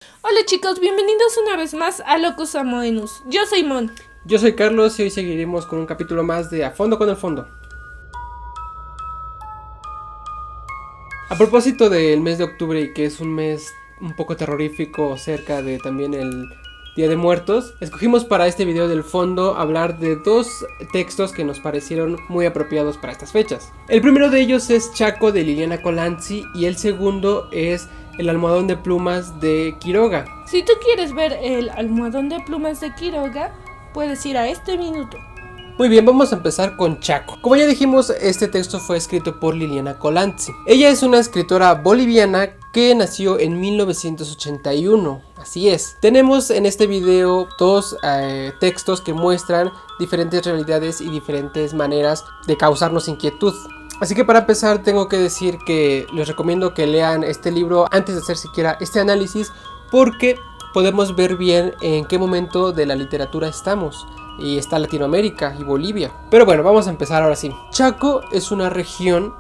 Hola chicos, bienvenidos una vez más a Locus Amoenus. Yo soy Mon. Yo soy Carlos y hoy seguiremos con un capítulo más de A Fondo con el Fondo. A propósito del mes de octubre y que es un mes un poco terrorífico cerca de también el Día de Muertos, escogimos para este video del fondo hablar de dos textos que nos parecieron muy apropiados para estas fechas. El primero de ellos es Chaco de Liliana Colanzi y el segundo es El almohadón de plumas de Quiroga. Si tú quieres ver el almohadón de plumas de Quiroga, puedes ir a este minuto. Muy bien, vamos a empezar con Chaco. Como ya dijimos, este texto fue escrito por Liliana Colanzi. Ella es una escritora boliviana que nació en 1981. Así es. Tenemos en este video dos textos que muestran diferentes realidades y diferentes maneras de causarnos inquietud. Así que para empezar tengo que decir que les recomiendo que lean este libro antes de hacer siquiera este análisis, porque podemos ver bien en qué momento de la literatura estamos. Y está Latinoamérica y Bolivia. Pero bueno, vamos a empezar ahora sí. Chaco es una región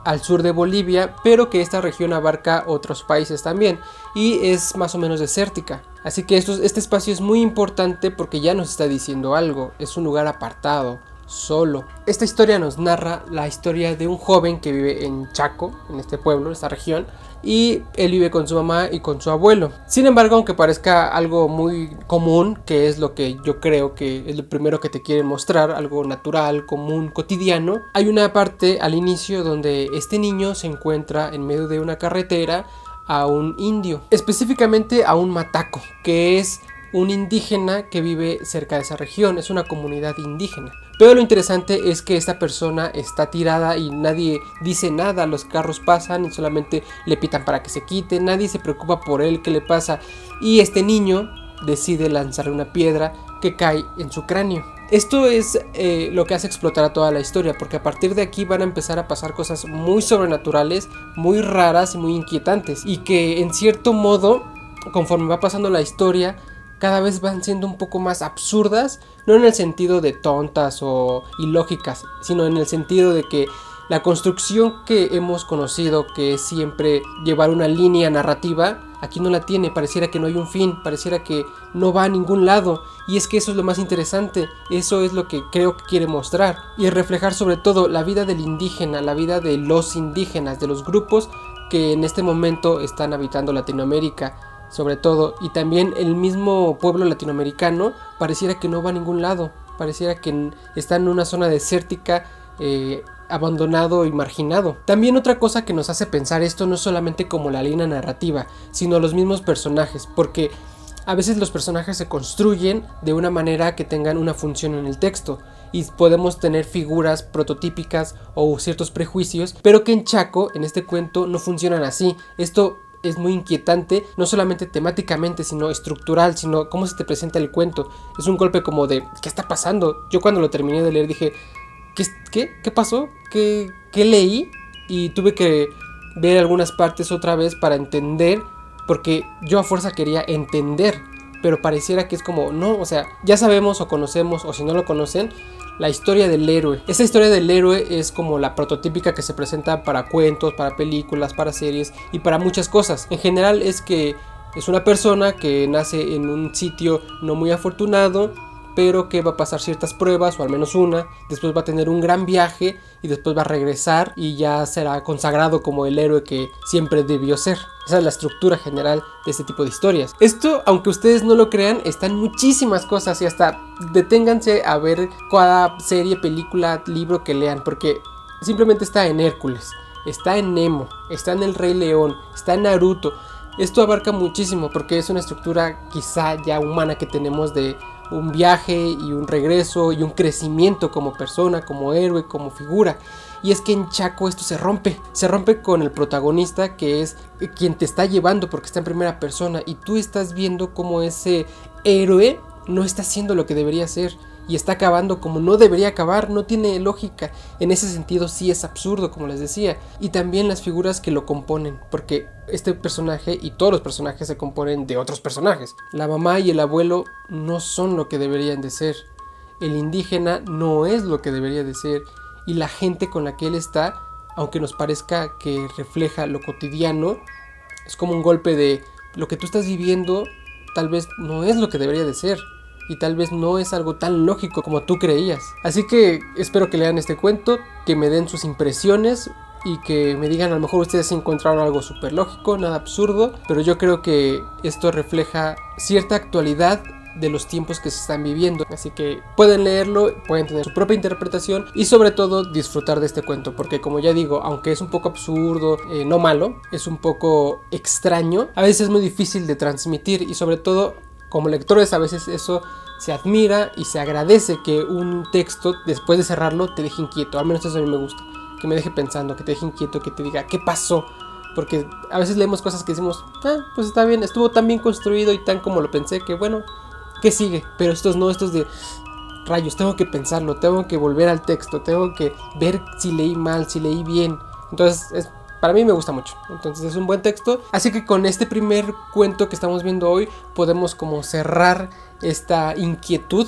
al sur de Bolivia, pero que esta región abarca otros países también y es más o menos desértica. Así que este espacio es muy importante porque ya nos está diciendo algo. Es un lugar apartado, solo. Esta historia nos narra la historia de un joven que vive en Chaco, en este pueblo, en esta región, y él vive con su mamá y con su abuelo. Sin embargo, aunque parezca algo muy común, que es lo que yo creo que es lo primero que te quieren mostrar, algo natural, común, cotidiano, hay una parte al inicio donde este niño se encuentra en medio de una carretera a un indio, específicamente a un mataco, que es un indígena que vive cerca de esa región, es una comunidad indígena. Pero lo interesante es que esta persona está tirada y nadie dice nada, los carros pasan y solamente le pitan para que se quite, nadie se preocupa por él, qué le pasa, y este niño decide lanzarle una piedra que cae en su cráneo. Esto es lo que hace explotar a toda la historia, porque a partir de aquí van a empezar a pasar cosas muy sobrenaturales, muy raras y muy inquietantes, y que en cierto modo, conforme va pasando la historia, cada vez van siendo un poco más absurdas, no en el sentido de tontas o ilógicas, sino en el sentido de que la construcción que hemos conocido, que es siempre llevar una línea narrativa, aquí no la tiene, pareciera que no hay un fin, pareciera que no va a ningún lado, y es que eso es lo más interesante, eso es lo que creo que quiere mostrar, y reflejar sobre todo la vida del indígena, la vida de los indígenas, de los grupos que en este momento están habitando Latinoamérica, sobre todo, y también el mismo pueblo latinoamericano pareciera que no va a ningún lado, pareciera que está en una zona desértica, abandonado y marginado. También otra cosa que nos hace pensar esto no es solamente como la línea narrativa, sino los mismos personajes, porque a veces los personajes se construyen de una manera que tengan una función en el texto y podemos tener figuras prototípicas o ciertos prejuicios, pero que en Chaco, en este cuento, no funcionan así. Esto es muy inquietante, no solamente temáticamente, sino estructural, sino cómo se te presenta el cuento. Es un golpe como de, ¿qué está pasando? Yo cuando lo terminé de leer dije, ¿Qué pasó? ¿Qué leí? Y tuve que ver algunas partes otra vez para entender, porque yo a fuerza quería entender, pero pareciera que es como, no, o sea, ya sabemos o conocemos, o si no lo conocen, la historia del héroe. Esa historia del héroe es como la prototípica que se presenta para cuentos, para películas, para series y para muchas cosas. En general es que es una persona que nace en un sitio no muy afortunado, pero que va a pasar ciertas pruebas, o al menos una, después va a tener un gran viaje y después va a regresar y ya será consagrado como el héroe que siempre debió ser. Esa es la estructura general de este tipo de historias. Esto, aunque ustedes no lo crean, están muchísimas cosas y hasta deténganse a ver cada serie, película, libro que lean, porque simplemente está en Hércules, está en Nemo, está en El Rey León, está en Naruto. Esto abarca muchísimo porque es una estructura quizá ya humana que tenemos de un viaje y un regreso y un crecimiento como persona, como héroe, como figura. Y es que en Chaco esto se rompe con el protagonista, que es quien te está llevando porque está en primera persona y tú estás viendo cómo ese héroe no está haciendo lo que debería hacer y está acabando como no debería acabar, no tiene lógica. En ese sentido sí es absurdo, como les decía. Y también las figuras que lo componen, porque este personaje y todos los personajes se componen de otros personajes. La mamá y el abuelo no son lo que deberían de ser. El indígena no es lo que debería de ser. Y la gente con la que él está, aunque nos parezca que refleja lo cotidiano, es como un golpe de lo que tú estás viviendo tal vez no es lo que debería de ser. Y tal vez no es algo tan lógico como tú creías. Así que espero que lean este cuento, que me den sus impresiones y que me digan, a lo mejor ustedes encontraron algo súper lógico, nada absurdo, pero yo creo que esto refleja cierta actualidad de los tiempos que se están viviendo. Así que pueden leerlo, pueden tener su propia interpretación y sobre todo disfrutar de este cuento, porque como ya digo, aunque es un poco absurdo, no malo, es un poco extraño, a veces es muy difícil de transmitir y sobre todo como lectores a veces eso se admira y se agradece, que un texto después de cerrarlo te deje inquieto. Al menos eso a mí me gusta, que me deje pensando, que te deje inquieto, que te diga ¿qué pasó? Porque a veces leemos cosas que decimos, pues está bien, estuvo tan bien construido y tan como lo pensé, que bueno, ¿qué sigue? Pero estos no, estos de rayos, tengo que pensarlo, tengo que volver al texto, tengo que ver si leí mal, si leí bien. Entonces para mí me gusta mucho, entonces es un buen texto. Así que con este primer cuento que estamos viendo hoy podemos como cerrar esta inquietud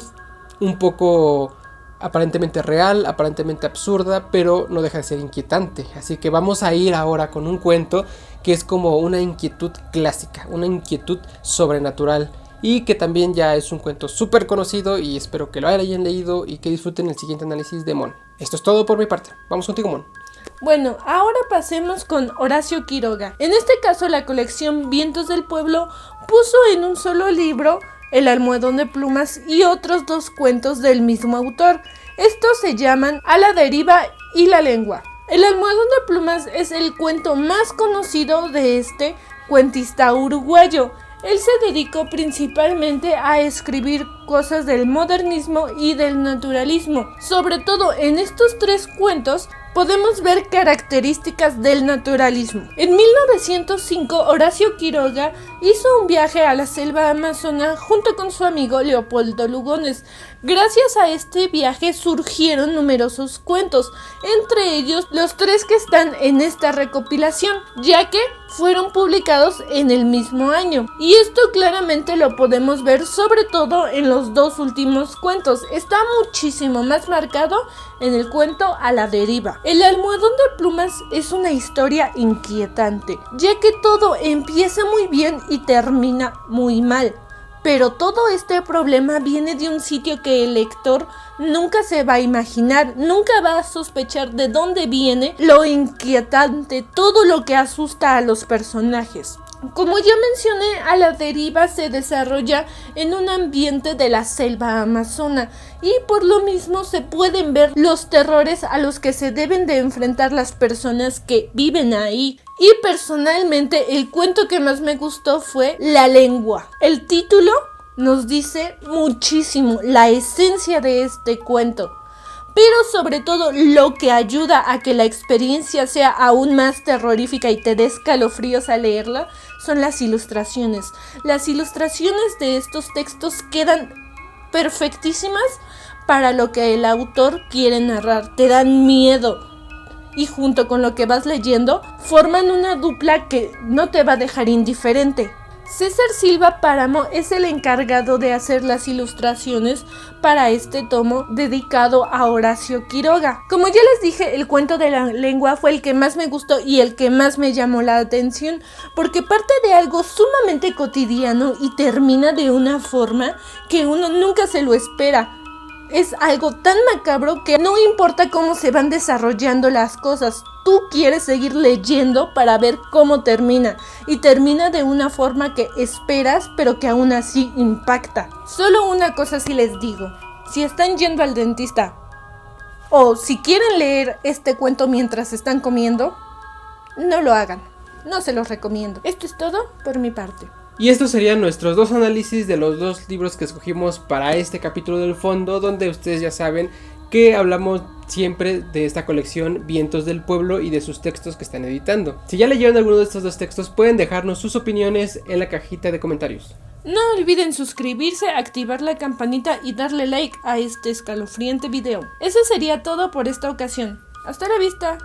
un poco aparentemente real, aparentemente absurda, pero no deja de ser inquietante. Así que vamos a ir ahora con un cuento que es como una inquietud clásica, una inquietud sobrenatural, y que también ya es un cuento súper conocido y espero que lo hayan leído y que disfruten el siguiente análisis de Mon. Esto es todo por mi parte, vamos contigo, Mon. Bueno, ahora pasemos con Horacio Quiroga. En este caso, la colección Vientos del Pueblo puso en un solo libro El almohadón de plumas y otros 2 cuentos del mismo autor. Estos se llaman A la deriva y La lengua. El almohadón de plumas es el cuento más conocido de este cuentista uruguayo. Él se dedicó principalmente a escribir cosas del modernismo y del naturalismo. Sobre todo en estos 3 cuentos podemos ver características del naturalismo. En 1905, Horacio Quiroga hizo un viaje a la selva amazona junto con su amigo Leopoldo Lugones. Gracias a este viaje surgieron numerosos cuentos, entre ellos los 3 que están en esta recopilación, ya que fueron publicados en el mismo año. Y esto claramente lo podemos ver sobre todo en los 2 últimos cuentos. Está muchísimo más marcado en el cuento A la deriva. El almohadón de plumas es una historia inquietante, ya que todo empieza muy bien y termina muy mal. Pero todo este problema viene de un sitio que el lector nunca se va a imaginar, nunca va a sospechar de dónde viene lo inquietante, todo lo que asusta a los personajes. Como ya mencioné, A la deriva se desarrolla en un ambiente de la selva amazona y por lo mismo se pueden ver los terrores a los que se deben de enfrentar las personas que viven ahí. Y personalmente el cuento que más me gustó fue La lengua. El título nos dice muchísimo la esencia de este cuento. Pero sobre todo lo que ayuda a que la experiencia sea aún más terrorífica y te dé escalofríos al leerla son las ilustraciones. Las ilustraciones de estos textos quedan perfectísimas para lo que el autor quiere narrar. Te dan miedo y junto con lo que vas leyendo forman una dupla que no te va a dejar indiferente. César Silva Páramo es el encargado de hacer las ilustraciones para este tomo dedicado a Horacio Quiroga. Como ya les dije, el cuento de La lengua fue el que más me gustó y el que más me llamó la atención, porque parte de algo sumamente cotidiano y termina de una forma que uno nunca se lo espera. Es algo tan macabro que no importa cómo se van desarrollando las cosas, tú quieres seguir leyendo para ver cómo termina. Y termina de una forma que esperas, pero que aún así impacta. Solo una cosa sí les digo, si están yendo al dentista o si quieren leer este cuento mientras están comiendo, no lo hagan, no se los recomiendo. Esto es todo por mi parte. Y estos serían nuestros 2 análisis de los 2 libros que escogimos para este capítulo del fondo, donde ustedes ya saben que hablamos siempre de esta colección Vientos del Pueblo y de sus textos que están editando. Si ya leyeron alguno de estos 2 textos, pueden dejarnos sus opiniones en la cajita de comentarios. No olviden suscribirse, activar la campanita y darle like a este escalofriante video. Eso sería todo por esta ocasión. Hasta la vista.